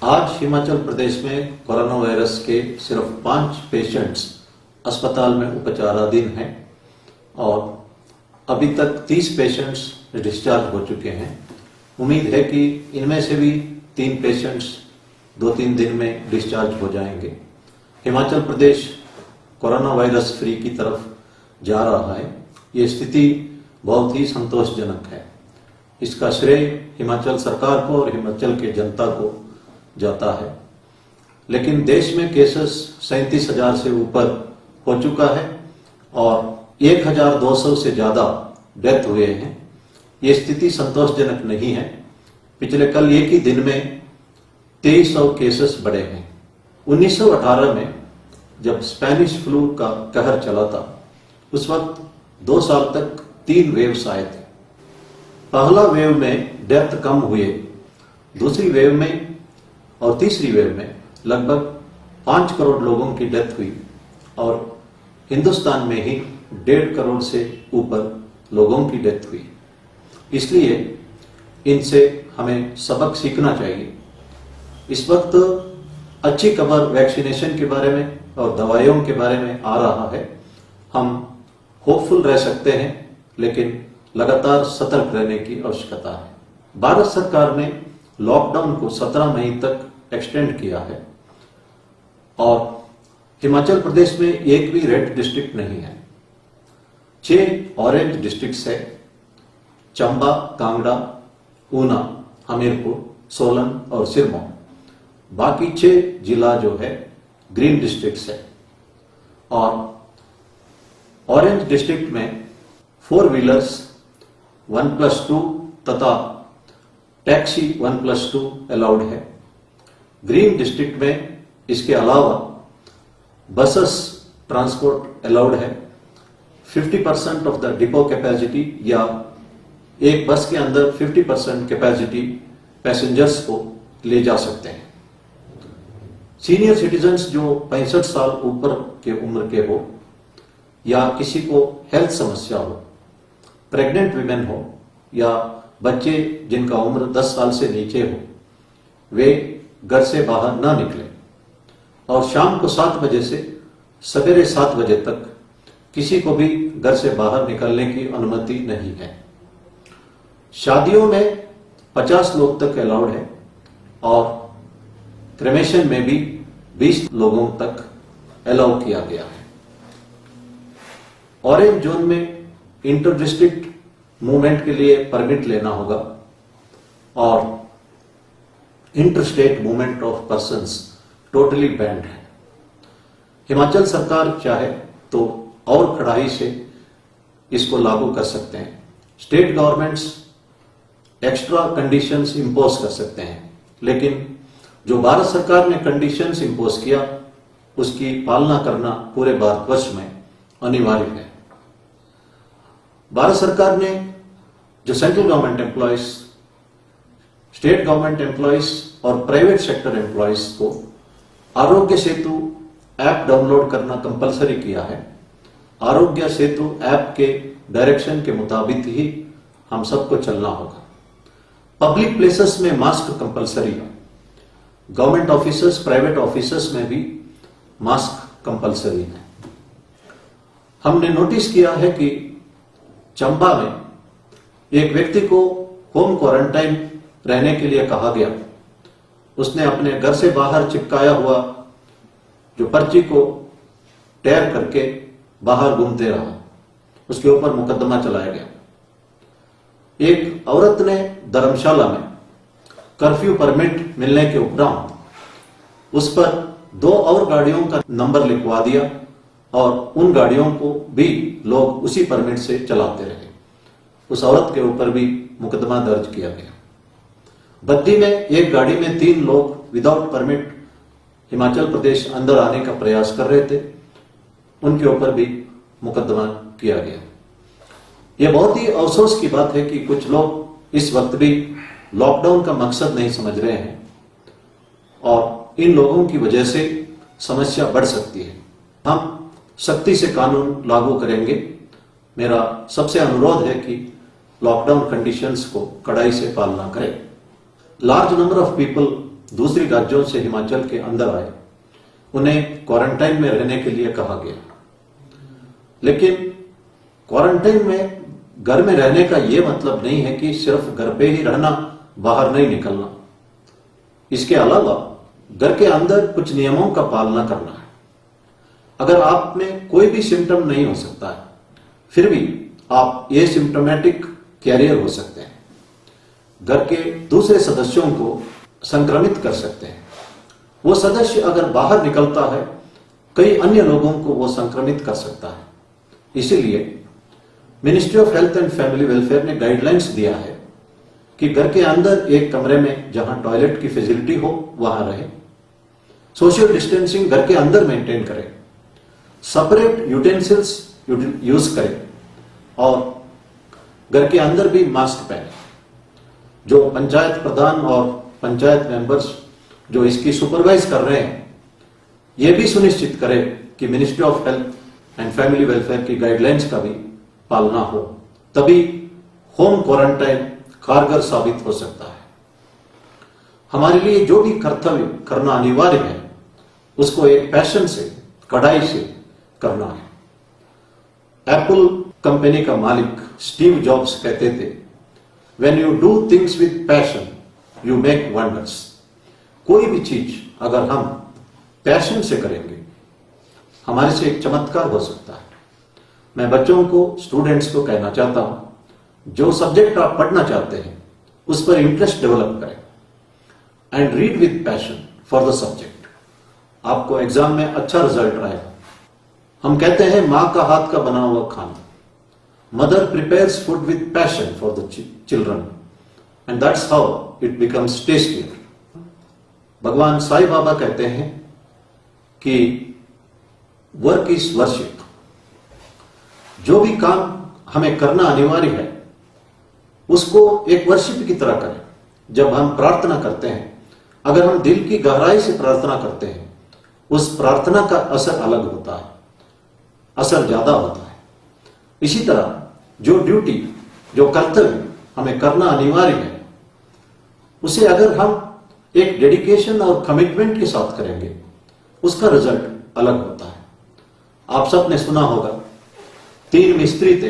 आज हिमाचल प्रदेश में corona virus के सिर्फ 5 पेशेंट्स अस्पताल में उपचाराधीन हैं और अभी तक 30 पेशेंट्स डिस्चार्ज हो चुके हैं। उम्मीद है कि इनमें से भी 3 पेशेंट्स 2-3 दिन में डिस्चार्ज हो जाएंगे। Himachal Pradesh corona virus free की तरफ जा रहा है। ये स्थिति बहुत ही संतोषजनक है। इसका श्रेय हिमाचल सरकार को और हिमाचल के जनता को जाता है। लेकिन देश में केसेस 37,000 से ऊपर हो चुका है और 1,200 से ज्यादा डेथ हुए हैं। ये स्थिति संतोषजनक नहीं है। पिछले कल एक ही दिन में 2300 केसेस बढ़े हैं। 1918 में जब स्पेनिश फ्लू का कहर चला था, उस वक्त 2 साल तक 3 वेव्स आए थे। पहला वेव में डेथ कम हुए, दूसरी वेव में और तीसरी वेव में लगभग 5 करोड़ लोगों की डेथ हुई और हिंदुस्तान में ही 1.5 करोड़ से ऊपर लोगों की डेथ हुई। इसलिए इनसे हमें सबक सीखना चाहिए। इस वक्त अच्छी खबर वैक्सीनेशन के बारे में और दवाइयों के बारे में आ रहा है। हम होपफुल रह सकते हैं, लेकिन लगातार सतर्क रहने की आवश्यकता है। भारत सरकार ने लॉकडाउन को 17 मई तक एक्सटेंड किया है और हिमाचल प्रदेश में एक भी रेड डिस्ट्रिक्ट नहीं है। 6 ऑरेंज डिस्ट्रिक्ट्स है: चंबा, कांगड़ा, ऊना, हमीरपुर, सोलन और सिरमौर। बाकी 6 जिला जो है ग्रीन डिस्ट्रिक्ट्स है। और ऑरेंज डिस्ट्रिक्ट में 4 व्हीलर्स 1+2 तथा टैक्सी 1+2 अलाउड है। ग्रीन डिस्ट्रिक्ट में इसके अलावा बसेस ट्रांसपोर्ट अलाउड है। 50% ऑफ द डिपो कैपेसिटी या एक बस के अंदर 50% कैपेसिटी पैसेंजर्स को ले जा सकते हैं। सीनियर सिटीजन्स जो 65 साल ऊपर के उम्र के हो या किसी को हेल्थ समस्या हो, प्रेग्नेंट विमेन हो या बच्चे जिनका उम्र 10 साल से नीचे हो, वे घर से बाहर ना निकलें और शाम को 7 बजे से सवेरे 7 बजे तक किसी को भी घर से बाहर निकलने की अनुमति नहीं है। शादियों में 50 लोग तक अलाउड है और क्रेमेशन में भी 20 लोगों तक अलाउ किया गया है। ऑरेंज जोन में इंटर डिस्ट्रिक्ट मूवमेंट के लिए परमिट लेना होगा और inter state movement of persons totally band है। हिमाचल सरकार चाहे तो और कड़ाई से इसको लागू कर सकते हैं। State governments extra conditions impose कर सकते हैं, लेकिन जो भारत सरकार ने कंडीशंस इंपोज किया उसकी पालना करना पूरे भारतवर्ष में अनिवार्य है। भारत सरकार ने जो central government employees, state government employees और प्राइवेट सेक्टर एम्प्लॉयज को आरोग्य सेतु ऐप डाउनलोड करना कंपलसरी किया है। आरोग्य सेतु ऐप के डायरेक्शन के मुताबिक ही हम सबको चलना होगा। पब्लिक प्लेसेस में मास्क कंपलसरी है। गवर्नमेंट ऑफिसर्स, प्राइवेट ऑफिसर्स में भी मास्क कंपलसरी है। हमने नोटिस किया है कि चंबा में एक व्यक्ति को होम क्वारंटाइन रहने के लिए कहा गया। उसने अपने घर से बाहर चिपकाया हुआ जो पर्ची को टेयर करके बाहर घूमते रहा। उसके ऊपर मुकदमा चलाया गया। एक औरत ने धर्मशाला में कर्फ्यू परमिट मिलने के उपरांत उस पर 2 और गाड़ियों का नंबर लिखवा दिया और उन गाड़ियों को भी लोग उसी परमिट से चलाते रहे। उस औरत के ऊपर भी मुकदमा दर्ज किया गया। बद्दी में एक गाड़ी में 3 लोग विदाउट परमिट हिमाचल प्रदेश अंदर आने का प्रयास कर रहे थे। उनके ऊपर भी मुकदमा किया गया। यह बहुत ही अफसोस की बात है कि कुछ लोग इस वक्त भी लॉकडाउन का मकसद नहीं समझ रहे हैं और इन लोगों की वजह से समस्या बढ़ सकती है। हम सख्ती से कानून लागू करेंगे। मेरा सबसे अनुरोध है कि लॉकडाउन कंडीशंस को कड़ाई से पालना करें। लार्ज नंबर ऑफ पीपल दूसरी राज्यों से हिमाचल के अंदर आए उन्हें क्वारंटाइन में रहने के लिए कहा गया। लेकिन क्वारंटाइन में घर में रहने का यह मतलब नहीं है कि सिर्फ घर पे ही रहना, बाहर नहीं निकलना। इसके अलावा घर के अंदर कुछ नियमों का पालना करना है। अगर आप में कोई भी सिम्टम नहीं हो सकता है, फिर भी आप एसिम्प्टोमेटिक कैरियर हो सकते हैं, घर के दूसरे सदस्यों को संक्रमित कर सकते हैं। वो सदस्य अगर बाहर निकलता है, कई अन्य लोगों को वो संक्रमित कर सकता है। इसीलिए ministry of health and family welfare ने गाइडलाइंस दिया है कि घर के अंदर एक कमरे में जहां टॉयलेट की फैसिलिटी हो वहां रहे, सोशल डिस्टेंसिंग घर के अंदर मेंटेन करें, सेपरेट यूटेंसिल्स यूज करें और घर के अंदर भी मास्क पहने। जो पंचायत प्रधान और पंचायत मेंबर्स जो इसकी सुपरवाइज कर रहे हैं, ये भी सुनिश्चित करें कि ministry of health and family welfare की गाइडलाइंस का भी पालना हो, तभी होम क्वारंटाइन कारगर साबित हो सकता है। हमारे लिए जो भी कर्तव्य करना अनिवार्य है, उसको एक पैशन से, कड़ाई से करना है। एप्पल कंपनी का मालिक स्टीव जॉब्स कहते थे, when you do things with passion you make wonders. कोई भी चीज अगर हम पैशन से करेंगे, हमारे से एक चमत्कार हो सकता है। मैं बच्चों को, स्टूडेंट्स को कहना चाहता हूं, जो सब्जेक्ट आप पढ़ना चाहते हैं उस पर इंटरेस्ट डेवलप करें and read with passion for the subject. आपको एग्जाम में अच्छा रिजल्ट आएगा। हम कहते हैं मां का हाथ का बना हुआ खाना, mother prepares food with passion for the children and that's how it becomes tastier. भगवान साईं बाबा कहते हैं कि वर्क इज वर्शिप। जो भी काम हमें करना अनिवार्य है, उसको एक वर्शिप की तरह करें। जब हम प्रार्थना करते हैं, अगर हम दिल की गहराई से प्रार्थना करते हैं, उस प्रार्थना का असर अलग होता है, असर ज्यादा होता है। इसी तरह जो ड्यूटी, जो कर्तव्य हमें करना अनिवार्य है, उसे अगर हम एक डेडिकेशन और कमिटमेंट के साथ करेंगे, उसका रिजल्ट अलग होता है। आप सबने सुना होगा, 3 मिस्त्री थे।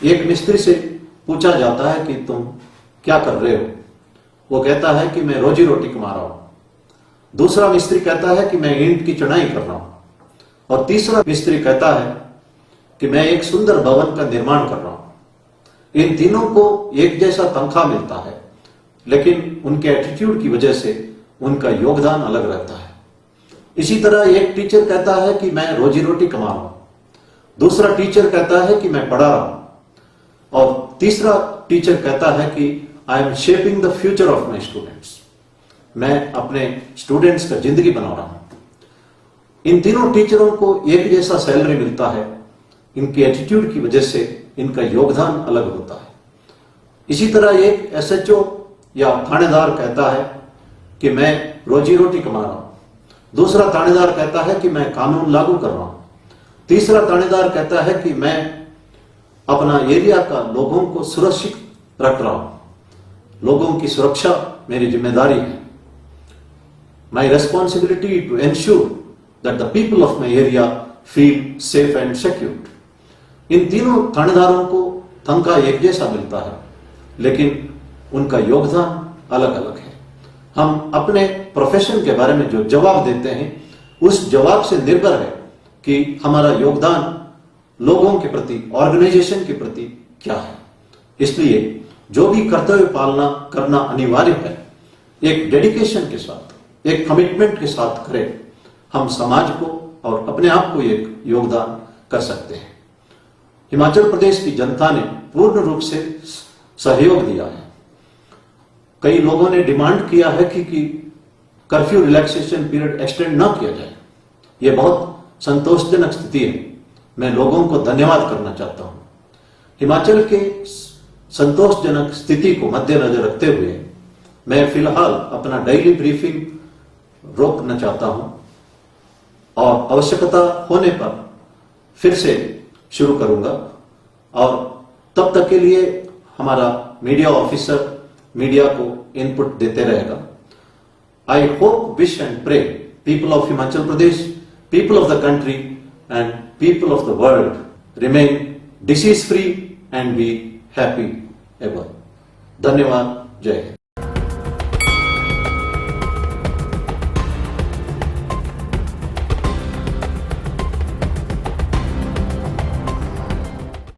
एक मिस्त्री से पूछा जाता है कि तुम क्या कर रहे हो? वो कहता है कि मैं रोजी रोटी कमा रहा हूं। दूसरा मिस्त्री कहता है कि मैं ईंट की चढ़ाई कर रहा हूं। और तीसरा मिस्त्री कहता है कि मैं एक सुंदर भवन का निर्माण कर रहा हूं। इन तीनों को एक जैसा तनख्वाह मिलता है, लेकिन उनके एटीट्यूड की वजह से उनका योगदान अलग रहता है। इसी तरह एक टीचर कहता है कि मैं रोजी रोटी कमा रहा हूं, दूसरा टीचर कहता है कि मैं पढ़ा रहा हूं, और तीसरा टीचर कहता है कि I am shaping the future of my students. मैं अपने स्टूडेंट्स का जिंदगी बना रहा हूं। इन तीनों टीचरों को एक जैसा सैलरी मिलता है, इनके एटीट्यूड की वजह से इनका योगदान अलग होता है। इसी तरह एक एसएचओ या थानेदार कहता है कि मैं रोजी रोटी कमा रहा हूं, दूसरा थानेदार कहता है कि मैं कानून लागू कर रहा हूं, तीसरा थानेदार कहता है कि मैं अपना एरिया का लोगों को सुरक्षित रख रहा हूं, लोगों की सुरक्षा मेरी जिम्मेदारी है। My responsibility to ensure that the people of my area feel safe and secured. इन तीनों थानेदारों को तनख्वाह एक जैसा मिलता है, लेकिन उनका योगदान अलग अलग है। हम अपने प्रोफेशन के बारे में जो जवाब देते हैं, उस जवाब से निर्भर है कि हमारा योगदान लोगों के प्रति, ऑर्गेनाइजेशन के प्रति क्या है। इसलिए जो भी कर्तव्य पालना करना अनिवार्य है, एक डेडिकेशन के साथ, एक कमिटमेंट के साथ करें, हम समाज को और अपने आप को एक योगदान कर सकते हैं। हिमाचल प्रदेश की जनता ने पूर्ण रूप से सहयोग दिया है। कई लोगों ने डिमांड किया है कि कर्फ्यू रिलैक्सेशन पीरियड एक्सटेंड ना किया जाए। यह बहुत संतोषजनक स्थिति है। मैं लोगों को धन्यवाद करना चाहता हूं। हिमाचल के संतोषजनक स्थिति को मद्देनजर रखते हुए मैं फिलहाल अपना डेली ब्रीफिंग रोकना चाहता हूं और आवश्यकता होने पर फिर से शुरू करूंगा। और तब तक के लिए हमारा मीडिया ऑफिसर मीडिया को इनपुट देते रहेगा। I hope, wish and pray people of Himachal Pradesh, people of the country and people of the world remain disease free and be happy ever. धन्यवाद. जय हिंद.